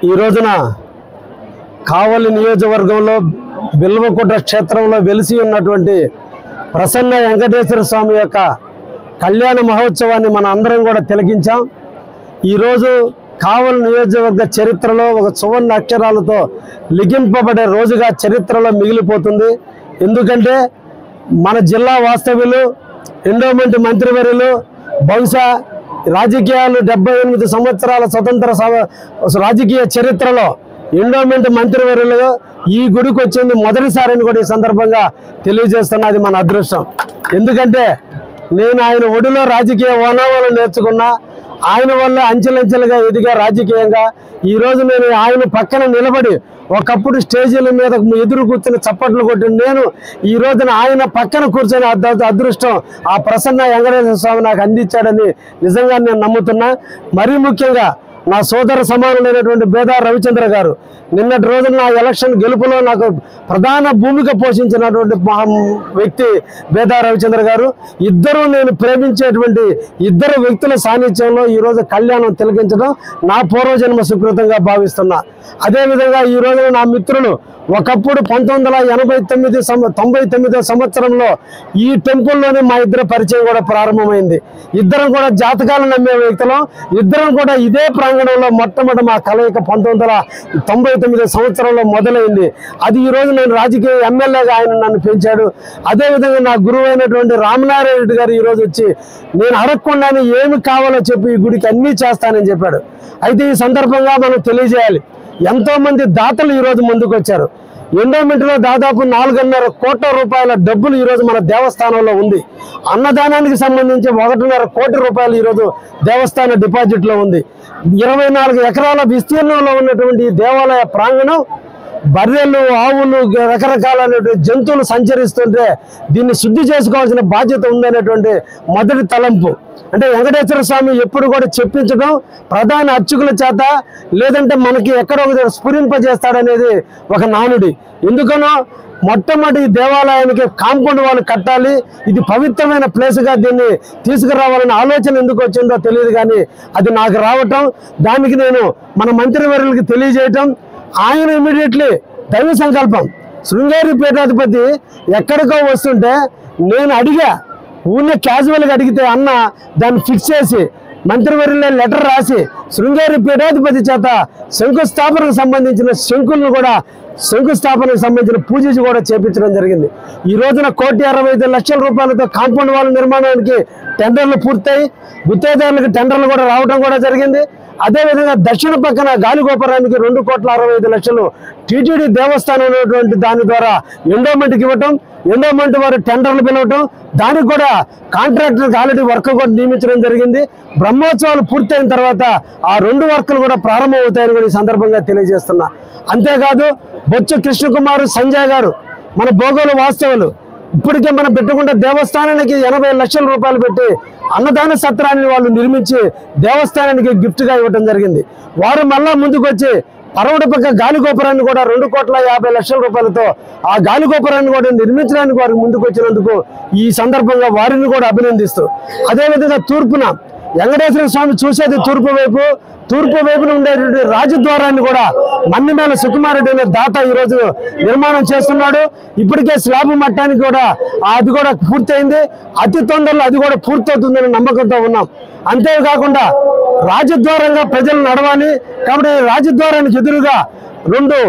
ఈ రోజున కావలి నియోజకవర్గంలో బిల్వకుట్ర క్షేత్రంలో వెలిసి ఉన్నటువంటి ప్రసన్న వెంకటేశ్వర స్వామి యొక్క కళ్యాణ మహోత్సవాన్ని మన అందరం కూడా తిలకించాం. ఈరోజు కావలి నియోజకవర్గ చరిత్రలో ఒక సువర్ణ అక్షరాలతో లిఖింపబడే రోజుగా చరిత్రలో మిగిలిపోతుంది. ఎందుకంటే మన జిల్లా వాస్తవ్యులు, ఎండోమెంట్ మంత్రివర్యులు, బహుశా రాజకీయాలు 78 సంవత్సరాల స్వతంత్ర రాజకీయ చరిత్రలో ఎండోమెంట్ మంత్రివర్యులు ఈ గుడికి వచ్చింది మొదటిసారిని కూడా ఈ సందర్భంగా తెలియజేస్తున్నది మన అదృష్టం. ఎందుకంటే నేను ఆయన ఒడిలో రాజకీయ ఓనవాళ్ళు నేర్చుకున్నా, ఆయన వల్ల అంచెలంచెలుగా ఎదిగా రాజకీయంగా. ఈరోజు నేను ఆయన పక్కన నిలబడి ఒకప్పుడు స్టేజీల మీద ఎదురు కూర్చుని చప్పట్లు కొట్టి నేను ఈ రోజున ఆయన పక్కన కూర్చొని అదృష్టం ఆ ప్రసన్న వెంకటేశ్వర స్వామి నాకు అందించాడని నిజంగా నేను నమ్ముతున్నా. మరీ ముఖ్యంగా నా సోదర సమానులైనటువంటి బేదార్ రవిచంద్ర గారు నిన్నటి రోజున నా ఎలక్షన్ గెలుపులో నాకు ప్రధాన భూమిక పోషించినటువంటి వ్యక్తి బేదార్ రవిచంద్ర గారు. ఇద్దరు నేను ప్రేమించేటువంటి ఇద్దరు వ్యక్తుల సాన్నిధ్యంలో ఈరోజు కళ్యాణం తిలకించడం నా పూర్వజన్మ సుకృతంగా భావిస్తున్నా. అదేవిధంగా ఈ రోజున నా మిత్రులు ఒకప్పుడు 1999 సంవత్సరంలో ఈ టెంపుల్లోనే మా ఇద్దరు పరిచయం కూడా ప్రారంభమైంది. ఇద్దరం కూడా జాతకాలు నమ్మే వ్యక్తులం. ఇద్దరం కూడా ఇదే ప్రాంగణంలో మొట్టమొదటి మా కలయిక 1999 సంవత్సరంలో మొదలైంది. అది ఈరోజు నేను రాజకీయ ఎమ్మెల్యేగా ఆయన నన్ను పెంచాడు. అదేవిధంగా నా గురువు అయినటువంటి రామనారాయణ రెడ్డి గారు ఈరోజు వచ్చి నేను అడగకుండానే ఏమి కావాలో చెప్పి ఈ గుడికి అన్నీ చేస్తానని చెప్పాడు. అయితే ఈ సందర్భంగా మనం తెలియజేయాలి, ఎంతోమంది దాతలు ఈరోజు ముందుకు వచ్చారు. ఎండోమెంట్లో దాదాపు 4.5 కోట్ల రూపాయల డబ్బులు ఈరోజు మన దేవస్థానంలో ఉంది. అన్నదానానికి సంబంధించి 1.5 కోటి రూపాయలు ఈరోజు దేవస్థాన డిపాజిట్లో ఉంది. 24 ఎకరాల విస్తీర్ణంలో ఉన్నటువంటి ఈ దేవాలయ ప్రాంగణం బర్రెలు, ఆవులు, రకరకాలైనటువంటి జంతువులు సంచరిస్తుంటే దీన్ని శుద్ధి చేసుకోవాల్సిన బాధ్యత ఉందనేటువంటి మొదటి తలంపు. అంటే వెంకటేశ్వర స్వామి ఎప్పుడు కూడా చెప్పించడం ప్రధాన అర్చకుల చేత, లేదంటే మనకి ఎక్కడో ఒక స్ఫురింపజేస్తాడనేది ఒక నానుడి. ఎందుకనో మొట్టమొదటి దేవాలయానికి కాంపౌండ్ వాళ్ళు కట్టాలి, ఇది పవిత్రమైన ప్లేస్గా దీన్ని తీసుకురావాలనే ఆలోచన ఎందుకు వచ్చిందో తెలియదు, కానీ అది నాకు రావటం, దానికి నేను మన మంత్రివర్యులకి తెలియజేయటం, ఆయన ఇమీడియట్లీ దైవ సంకల్పం. శృంగేరి పీఠాధిపతి ఎక్కడికో వస్తుంటే నేను అడిగా, ఊరినే క్యాజువల్గా అడిగితే అన్న దాన్ని ఫిక్స్ చేసి మంత్రివర్యులే లెటర్ రాసి శృంగేరి పీఠాధిపతి చేత శంకుస్థాపనకు సంబంధించిన శంకుస్థాపనకు సంబంధించిన పూజ కూడా చేపించడం జరిగింది. ఈ రోజున 1,65,00,000 రూపాయలతో కాంపౌండ్ వాల్ నిర్మాణానికి టెండర్లు పూర్తయి గుత్తేదారులకు టెండర్లు కూడా రావడం కూడా జరిగింది. అదేవిధంగా దక్షిణ పక్కన గాలిగోపురానికి 2,65,00,000 టీటీడీ దేవస్థానం ఉన్నటువంటి దాని ద్వారా ఎండోమెంట్కి ఇవ్వటం, ఎండోమెంట్ వారు టెండర్లు పిలవటం, దానికి కూడా కాంట్రాక్టర్కి ఆల్రెడీ వర్క్ కూడా నియమించడం జరిగింది. బ్రహ్మోత్సవాలు పూర్తయిన తర్వాత ఆ 2 వర్కులు కూడా ప్రారంభమవుతాయని కూడా ఈ సందర్భంగా తెలియజేస్తున్నా. అంతేకాదు బొచ్చు కృష్ణకుమారు, సంజయ్ గారు మన భోగోలు వాస్తవులు ఇప్పటికే మనం పెట్టుకుంటే దేవస్థానానికి 80 లక్షల రూపాయలు పెట్టి అన్నదాన సత్రాన్ని వాళ్ళు నిర్మించి దేవస్థానానికి గిఫ్ట్గా ఇవ్వడం జరిగింది. వారు మళ్ళా ముందుకు వచ్చి పరవడ పక్క గాలిగోపురాన్ని కూడా 2,50,00,000 రూపాయలతో ఆ గాలిగోపురాన్ని కూడా నిర్మించడానికి వారు ముందుకు వచ్చినందుకు ఈ సందర్భంగా వారిని కూడా అభినందిస్తూ, అదేవిధంగా తూర్పున వెంకటేశ్వర స్వామి చూసేది తూర్పు వైపున ఉండేటువంటి రాజద్వారాన్ని కూడా మన్నిమేల సుకుమారెడ్డి అనే దాత ఈరోజు నిర్మాణం చేస్తున్నాడు. ఇప్పటికే స్లాబ్ మట్టానికి కూడా అది కూడా పూర్తయింది. అతి తొందరలో అది కూడా పూర్తవుతుందని నమ్మకంతో ఉన్నాం. అంతేకాకుండా రాజద్వారంగా ప్రజలు నడవాలి కాబట్టి రాజద్వారానికి ఎదురుగా 2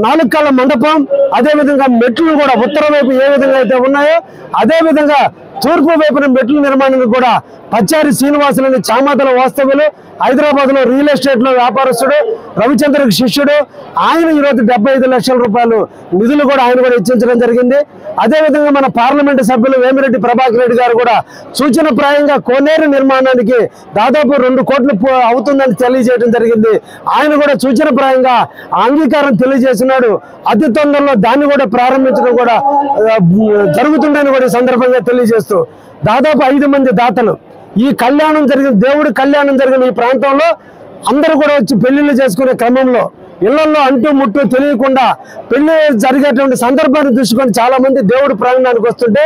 4 కాళ్ళ మండపం, అదేవిధంగా మెట్లు కూడా ఉత్తర వైపు ఏ విధంగా అయితే ఉన్నాయో అదేవిధంగా తూర్పు వైపున మెట్ల నిర్మాణానికి కూడా పచ్చారి శ్రీనివాసులని చామాతల వాస్తవ్యులు, హైదరాబాద్లో రియల్ ఎస్టేట్లో వ్యాపారస్తుడు, రవిచంద్రకి శిష్యుడు, ఆయన ఈరోజు 75 లక్షల రూపాయలు నిధులు కూడా ఆయన కూడా ఇచ్చించడం జరిగింది. అదేవిధంగా మన పార్లమెంటు సభ్యులు వేమిరెడ్డి ప్రభాకర్ రెడ్డి గారు కూడా సూచనప్రాయంగా కోనేరు నిర్మాణానికి దాదాపు 2 కోట్లు అవుతుందని తెలియజేయడం జరిగింది. ఆయన కూడా సూచనప్రాయంగా అంగీకారం తెలియజేస్తున్నాడు. అతి తొందరలో దాన్ని కూడా ప్రారంభించడం కూడా జరుగుతుందని కూడా ఈ సందర్భంగా తెలియజేస్తూ దాదాపు 5 మంది దాతలు ఈ కళ్యాణం జరిగిన దేవుడి కళ్యాణం జరిగిన ఈ ప్రాంతంలో అందరూ కూడా వచ్చి పెళ్లిళ్ళు చేసుకునే క్రమంలో ఇళ్లలో అంటూ ముట్టు తెలియకుండా పెళ్లి జరిగేటువంటి సందర్భాన్ని చూసుకొని చాలా మంది దేవుడి ప్రాంగణానికి వస్తుంటే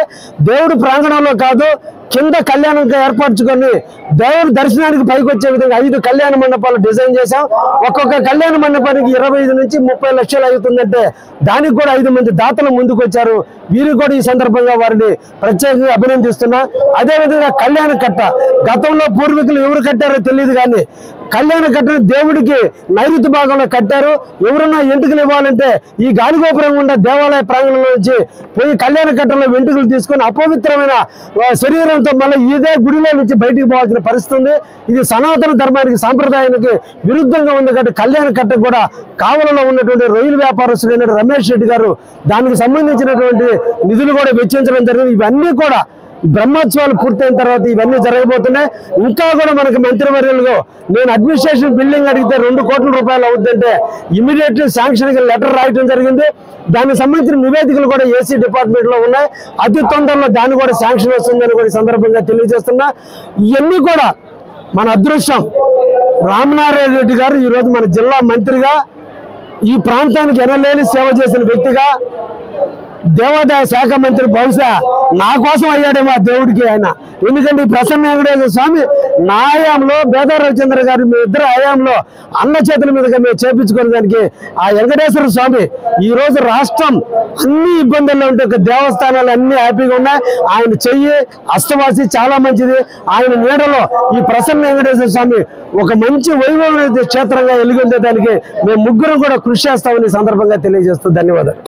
దేవుడి ప్రాంగణంలో కాదు కింద కళ్యాణంగా ఏర్పరచుకొని దేవుడి దర్శనానికి పైకి వచ్చే విధంగా 5 కళ్యాణ మండపాలు డిజైన్ చేశాం. ఒక్కొక్క కళ్యాణ మండపానికి 25 నుంచి 30 లక్షలు అవుతుందంటే దానికి కూడా 5 మంది దాతలు ముందుకు వచ్చారు. వీరికి కూడా ఈ సందర్భంగా వారిని ప్రత్యేకంగా అభినందిస్తున్నా. అదేవిధంగా కళ్యాణ కట్ట గతంలో పూర్వీకులు ఎవరు కట్టారో తెలియదు, కానీ కళ్యాణ కట్టను దేవుడికి నైరుతి భాగంలో కట్టారు. ఎవరన్నా ఎంటుకలు ఇవ్వాలంటే ఈ గాలిగోపురం గుండా దేవాలయ ప్రాంగణంలో నుంచి పోయి కళ్యాణ కట్టలో వెంట్రుకలు తీసుకొని అపవిత్రమైన శరీరంతో మళ్ళీ ఇదే గుడిలో నుంచి బయటికి పోవాల్సిన పరిస్థితి ఉంది. ఇది సనాతన ధర్మానికి సాంప్రదాయానికి విరుద్ధంగా ఉంది. కాబట్టి కళ్యాణ కట్ట కూడా కావలలో ఉన్నటువంటి రొయ్యల వ్యాపారస్తుడైన రమేష్ రెడ్డి గారు దానికి సంబంధించినటువంటి నిధులు కూడా వెచ్చించడం జరిగింది. ఇవన్నీ కూడా బ్రహ్మోత్సవాలు పూర్తయిన తర్వాత ఇవన్నీ జరగబోతున్నాయి. ఇంకా కూడా మనకి మంత్రివర్యులుగా నేను అడ్మినిస్ట్రేషన్ బిల్డింగ్ అడిగితే 2 కోట్ల రూపాయలు అవుతుందంటే ఇమీడియట్లీ శాంక్షన్కి లెటర్ రాయడం జరిగింది. దానికి సంబంధించిన నివేదికలు కూడా ఏసీ డిపార్ట్మెంట్ లో ఉన్నాయి. అతి తొందరలో దాన్ని కూడా శాంక్షన్ వస్తుందని కూడా ఈ సందర్భంగా తెలియజేస్తున్నా. ఇవన్నీ కూడా మన అదృష్టం. రామనారాయణ రెడ్డి గారు ఈరోజు మన జిల్లా మంత్రిగా ఈ ప్రాంతానికి ఎనలేని సేవ చేసిన వ్యక్తిగా దేవాదాయ శాఖ మంత్రి బహుశా నా కోసం అయ్యాడేమో ఆ దేవుడికి ఆయన. ఎందుకంటే ఈ ప్రసన్న వెంకటేశ్వర స్వామి నా హయాంలో బేదా రవిచంద్ర గారి మీ ఇద్దరు హయాంలో అన్న చేతుల మీదుగా మేము చేపించుకునే దానికి ఆ వెంకటేశ్వర స్వామి ఈ రోజు రాష్ట్రం అన్ని ఇబ్బందుల్లో ఉంటే దేవస్థానాలు అన్ని హ్యాపీగా ఉన్నాయి. ఆయన చెయ్యి అష్టవాసి చాలా మంచిది. ఆయన నీడలో ఈ ప్రసన్న వెంకటేశ్వర స్వామి ఒక మంచి వైభవ క్షేత్రంగా వెలుగొందేదానికి మేము ముగ్గురు కూడా కృషి చేస్తామని సందర్భంగా తెలియజేస్తూ ధన్యవాదాలు.